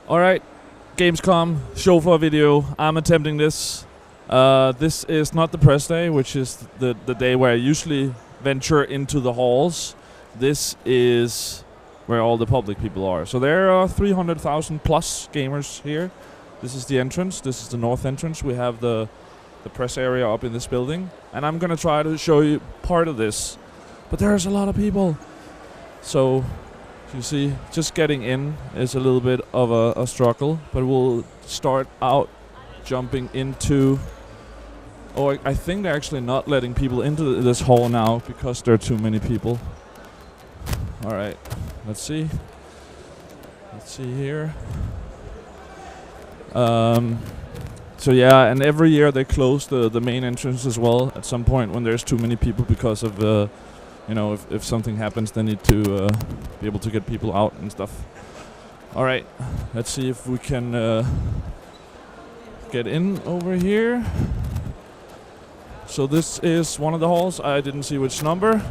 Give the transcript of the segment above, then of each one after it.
Alright, Gamescom, Showfloor video. I'm attempting this. This is not the press day, which is the day where I usually venture into the halls. This is where all the public people are. So there are 300,000 plus gamers here. This is the entrance. This is the north entrance. We have the press area up in this building. And I'm going to try to show you part of this. But there's a lot of people. So you see, just getting in is a little bit of a struggle, but we'll start out jumping into... Oh, I think they're actually not letting people into this hall now because there are too many people. Alright, let's see. Let's see here. So yeah, and every year they close the main entrance as well at some point when there's too many people because of you know, if something happens, they need to be able to get people out and stuff. Alright, let's see if we can get in over here. So this is one of the halls. I didn't see which number.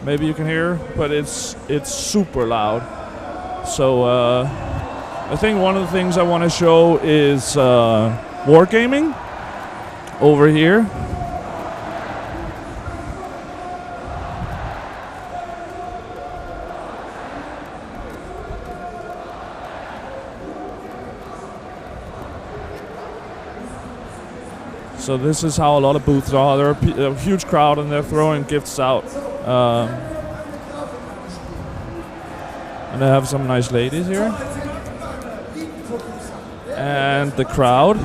Maybe you can hear, but it's super loud. So I think one of the things I want to show is wargaming over here. So this is how a lot of booths are. There are a huge crowd and they're throwing gifts out. And they have some nice ladies here. And the crowd.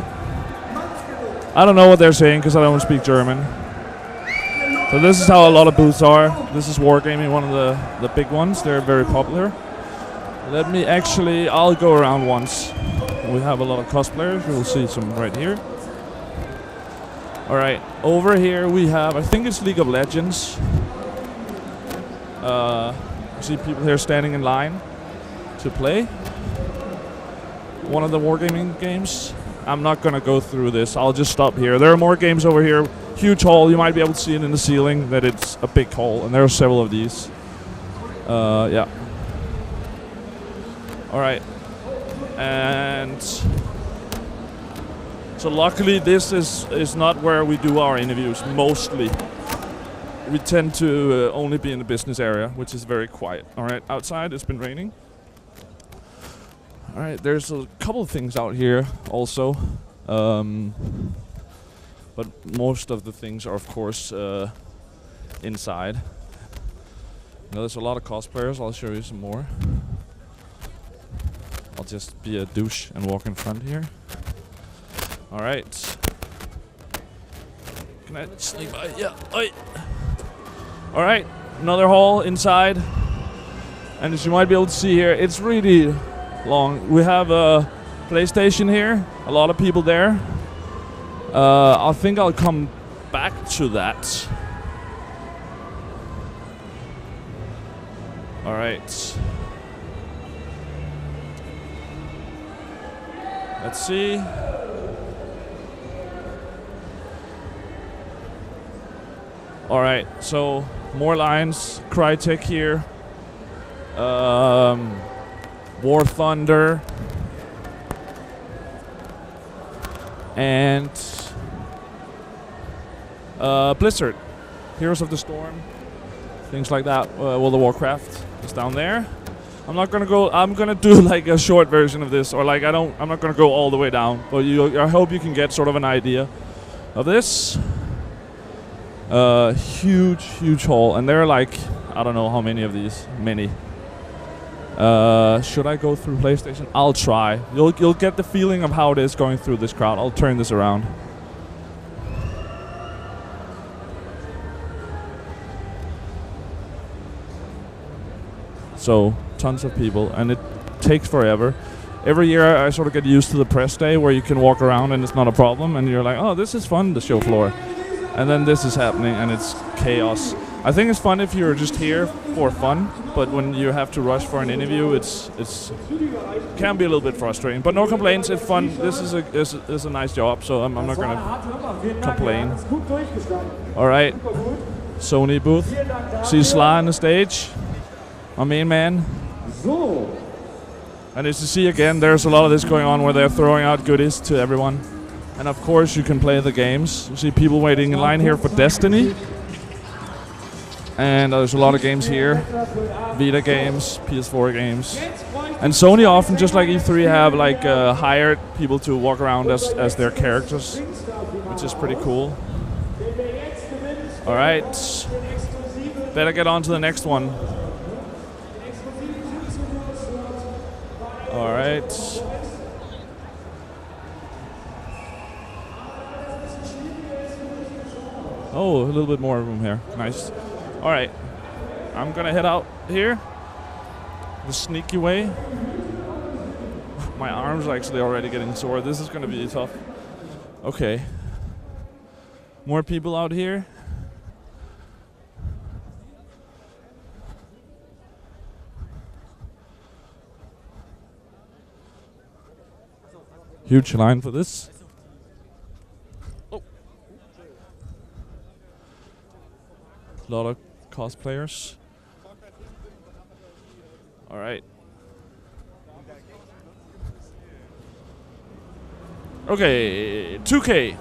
I don't know what they're saying because I don't speak German. So this is how a lot of booths are. This is Wargaming, one of the big ones. They're very popular. Let me actually, I'll go around once. We have a lot of cosplayers. You'll see some right here. Alright, over here we have, I think it's League of Legends. You see people here standing in line to play one of the wargaming games. I'm not gonna go through this, I'll just stop here. There are more games over here. Huge hall, you might be able to see it in the ceiling that it's a big hall, and there are several of these. Yeah. Alright. And so luckily this is not where we do our interviews, mostly. We tend to only be in the business area, which is very quiet. Alright, outside it's been raining. Alright, there's a couple of things out here also. But most of the things are of course inside. Now there's a lot of cosplayers, I'll show you some more. I'll just be a douche and walk in front here. Alright. Can I sneak by? Yeah. Oi. Alright. Another hall inside. And as you might be able to see here, it's really long. We have a PlayStation here. A lot of people there. I think I'll come back to that. Alright. Let's see. Alright, so more lines. Crytek here. War Thunder. And Blizzard. Heroes of the Storm. Things like that. World of Warcraft is down there. I'm not gonna go. I'm gonna do like a short version of this, or like I'm not gonna go all the way down. But I hope you can get sort of an idea of this. Huge hall, and there are like I don't know how many of these. Many. Should I go through PlayStation? I'll try. You'll get the feeling of how it is going through this crowd. I'll turn this around. So tons of people, and it takes forever. Every year I sort of get used to the press day where you can walk around and it's not a problem, and you're like, oh, this is fun, the show floor. And then this is happening and it's chaos. I think it's fun if you're just here for fun, but when you have to rush for an interview, it can be a little bit frustrating. But no complaints. It's fun. This is a nice job, so I'm not gonna complain. All right, Sony booth. See Sla on the stage, my main man. And as you see again, there's a lot of this going on where they're throwing out goodies to everyone. And of course, you can play the games. You see people waiting in line here for Destiny. And there's a lot of games here. Vita games, PS4 games. And Sony often, just like E3, have like hired people to walk around as their characters, which is pretty cool. All right. Better get on to the next one. All right. Oh, a little bit more room here. Nice. All right. I'm gonna head out here the sneaky way. My arms are actually already getting sore. This is gonna be tough. Okay. More people out here. Huge line for this. Oh. A lot of cosplayers. All right. Okay, 2K.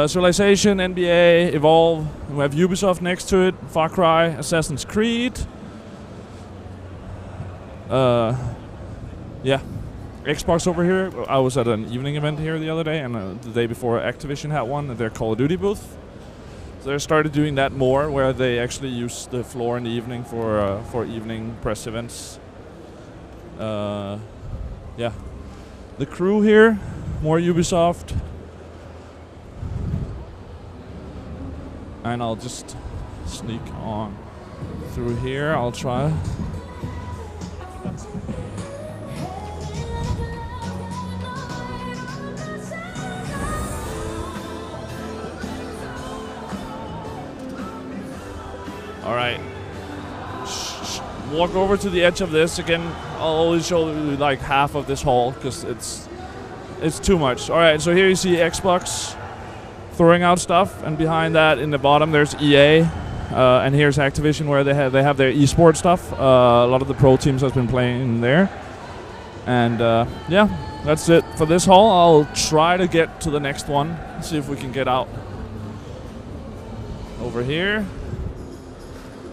Civilization, NBA, Evolve. We have Ubisoft next to it. Far Cry, Assassin's Creed. Yeah. Xbox over here. I was at an evening event here the other day, and the day before Activision had one at their Call of Duty booth. So they started doing that more, where they actually use the floor in the evening for evening press events. Yeah. The crew here, more Ubisoft. And I'll just sneak on through here. I'll try. All right. Walk over to the edge of this again. I'll always show you like half of this hall because it's too much. All right. So here you see Xbox throwing out stuff, and behind that in the bottom there's EA, and here's Activision where they have their esports stuff. A lot of the pro teams has been playing there, and yeah, that's it for this hall. I'll try to get to the next one. See if we can get out over here.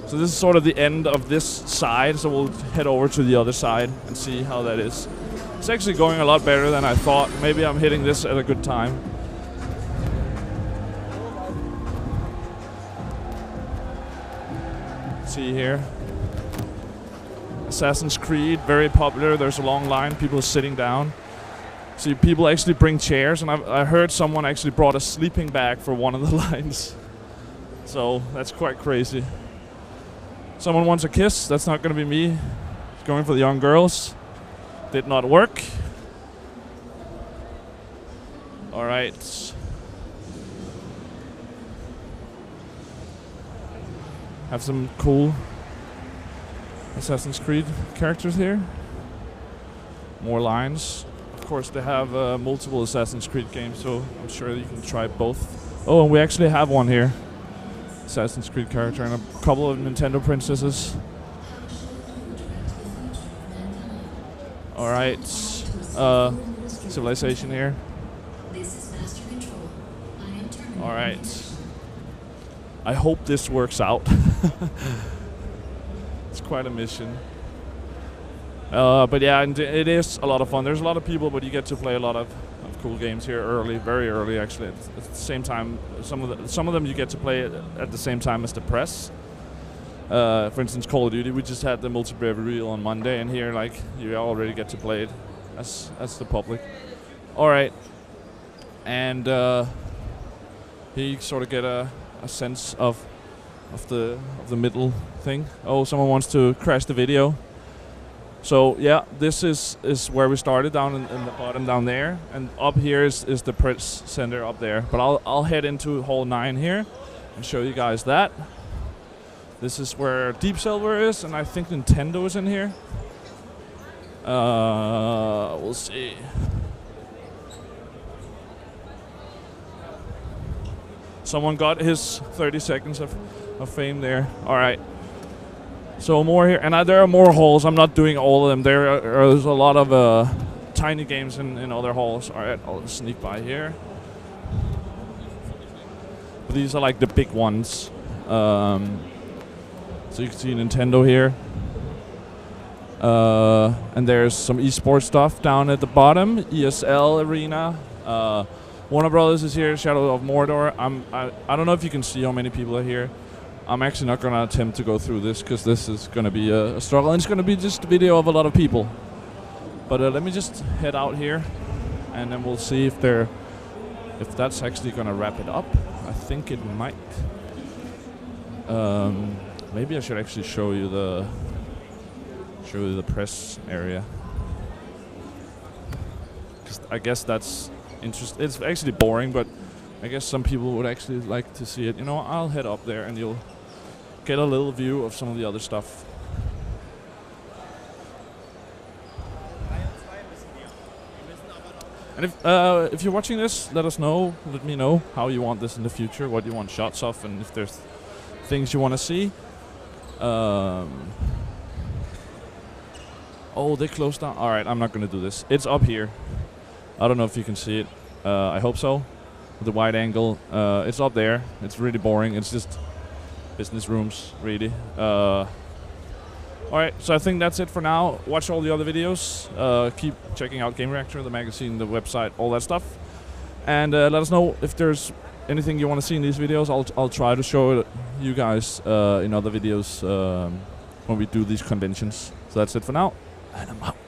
So this is sort of the end of this side, so we'll head over to the other side and see how that is. It's actually going a lot better than I thought. Maybe I'm hitting this at a good time. See here. Assassin's Creed, very popular. There's a long line, people sitting down. See, people actually bring chairs, and I heard someone actually brought a sleeping bag for one of the lines. So that's quite crazy. Someone wants a kiss. That's not going to be me. Going for the young girls. Did not work. All right. Have some cool Assassin's Creed characters here. More lines. Of course, they have multiple Assassin's Creed games, so I'm sure you can try both. Oh, and we actually have one here. Assassin's Creed character and a couple of Nintendo princesses. All right, Civilization here. All right. I hope this works out. It's quite a mission. But yeah, and it is a lot of fun. There's a lot of people, but you get to play a lot of cool games here early, very early actually. At the same time, some of them you get to play at the same time as the press. For instance, Call of Duty, we just had the multiplayer reveal on Monday, and here like you already get to play it as the public. All right, and here you sort of get a sense of the middle thing. Oh, someone wants to crash the video. So yeah, this is where we started, down in the bottom down there, and up here is the press center up there. But I'll head into hall 9 here and show you guys that. This is where Deep Silver is, and I think Nintendo is in here. We'll see. Someone got his 30 seconds of fame there. All right. So more here, and there are more halls. I'm not doing all of them. There's a lot of tiny games in other halls. All right, I'll sneak by here. But these are like the big ones. So you can see Nintendo here. And there's some esports stuff down at the bottom. ESL Arena. Warner Brothers is here. Shadow of Mordor. I don't know if you can see how many people are here. I'm actually not going to attempt to go through this because this is going to be a struggle. And it's going to be just a video of a lot of people. But let me just head out here. And then we'll see if that's actually going to wrap it up. I think it might. Maybe I should actually show you the press area. Because I guess that's interesting. It's actually boring, but I guess some people would actually like to see it. You know, I'll head up there and you'll get a little view of some of the other stuff. And if you're watching this, let me know how you want this in the future, what you want shots of, and if there's things you want to see. Oh, they closed down. All right, I'm not going to do this. It's up here. I don't know if you can see it. I hope so. The wide angle. It's up there. It's really boring. It's just business rooms, really. All right, so I think that's it for now. Watch all the other videos. Keep checking out Gamereactor, the magazine, the website, all that stuff. And let us know if there's anything you want to see in these videos. I'll try to show it you guys in other videos when we do these conventions. So that's it for now, and I'm out.